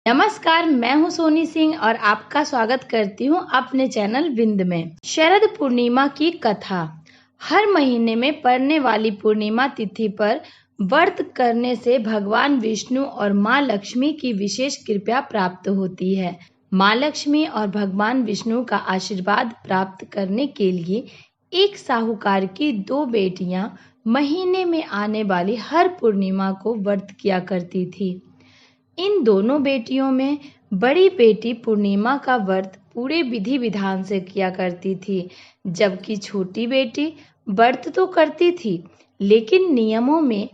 नमस्कार, मैं हूं सोनी सिंह और आपका स्वागत करती हूं अपने चैनल विंद में। शरद पूर्णिमा की कथा। हर महीने में पड़ने वाली पूर्णिमा तिथि पर व्रत करने से भगवान विष्णु और माँ लक्ष्मी की विशेष कृपा प्राप्त होती है। माँ लक्ष्मी और भगवान विष्णु का आशीर्वाद प्राप्त करने के लिए एक साहूकार की 2 बेटियां महीने में आने वाली हर पूर्णिमा को व्रत किया करती थी। इन दोनों बेटियों में बड़ी बेटी पूर्णिमा का व्रत पूरे विधि विधान से किया करती थी, जबकि छोटी बेटी व्रत तो करती थी, लेकिन नियमों में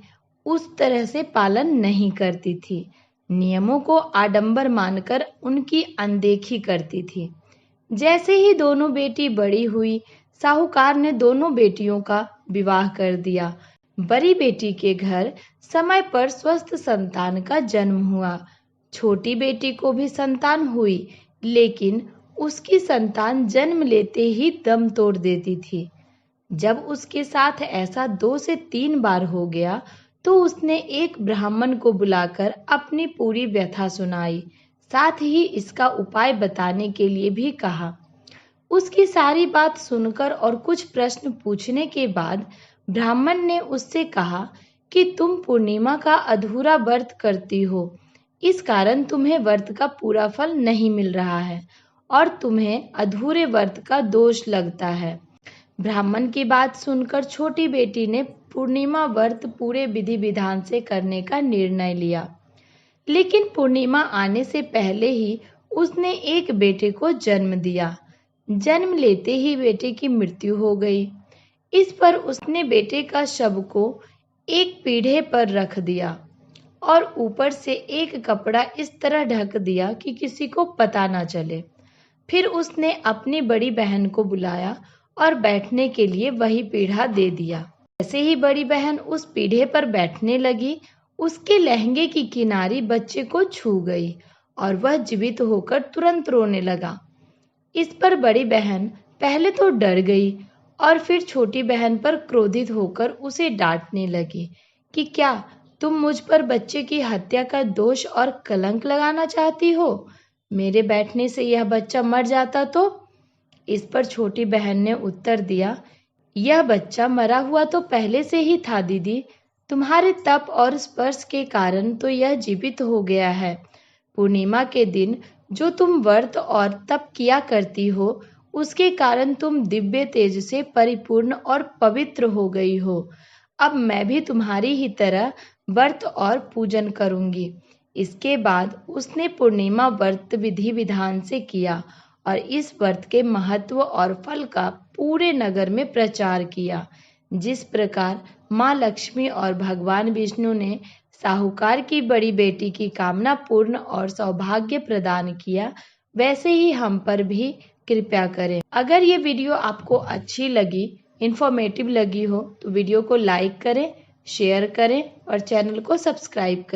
उस तरह से पालन नहीं करती थी। नियमों को आडंबर मानकर उनकी अनदेखी करती थी। जैसे ही दोनों बेटी बड़ी हुई, साहूकार ने दोनों बेटियों का विवाह कर दिया। बड़ी बेटी के घर समय पर स्वस्थ संतान का जन्म हुआ। छोटी बेटी को भी संतान हुई, लेकिन उसकी संतान जन्म लेते ही दम तोड़ देती थी। जब उसके साथ ऐसा 2 से 3 बार हो गया, तो उसने एक ब्राह्मण को बुलाकर अपनी पूरी व्यथा सुनाई, साथ ही इसका उपाय बताने के लिए भी कहा। उसकी सारी बात सुनकर और कुछ प्रश्न पूछने के बाद ब्राह्मण ने उससे कहा कि तुम पूर्णिमा का अधूरा व्रत करती हो, इस कारण तुम्हें व्रत का पूरा फल नहीं मिल रहा है और तुम्हें अधूरे व्रत का दोष लगता है। ब्राह्मण की बात सुनकर छोटी बेटी ने पूर्णिमा व्रत पूरे विधि विधान से करने का निर्णय लिया, लेकिन पूर्णिमा आने से पहले ही उसने एक बेटे को जन्म दिया। जन्म लेते ही बेटे की मृत्यु हो गई। इस पर उसने बेटे का शव को एक पीढ़े पर रख दिया और ऊपर से एक कपड़ा इस तरह ढक दिया कि किसी को पता ना चले। फिर उसने अपनी बड़ी बहन को बुलाया और बैठने के लिए वही पीढ़ा दे दिया। जैसे ही बड़ी बहन उस पीढ़े पर बैठने लगी, उसके लहंगे की किनारी बच्चे को छू गई और वह जीवित होकर तुरंत रोने लगा। इस पर बड़ी बहन पहले तो डर गई और फिर छोटी बहन पर क्रोधित होकर उसे डांटने लगी कि क्या तुम मुझ पर बच्चे की हत्या का दोष और कलंक लगाना चाहती हो? मेरे बैठने से यह बच्चा मर जाता तो? इस पर छोटी बहन ने उत्तर दिया, यह बच्चा मरा हुआ तो पहले से ही था दीदी। तुम्हारे तप और स्पर्श के कारण तो यह जीवित हो गया है। पूर्णिमा के दिन जो तुम व्रत और तप किया करती हो, उसके कारण तुम दिव्य तेज से परिपूर्ण और पवित्र हो गई हो। अब मैं भी तुम्हारी ही तरह व्रत और पूजन करूंगी। इसके बाद उसने पूर्णिमा व्रत विधि विधान से किया और इस व्रत के महत्व और फल का पूरे नगर में प्रचार किया। जिस प्रकार माँ लक्ष्मी और भगवान विष्णु ने साहूकार की बड़ी बेटी की कामना पूर्ण और सौभाग्य प्रदान किया, वैसे ही हम पर भी कृपया करें। अगर ये वीडियो आपको अच्छी लगी, इंफॉर्मेटिव लगी हो, तो वीडियो को लाइक करें, शेयर करें और चैनल को सब्सक्राइब करें।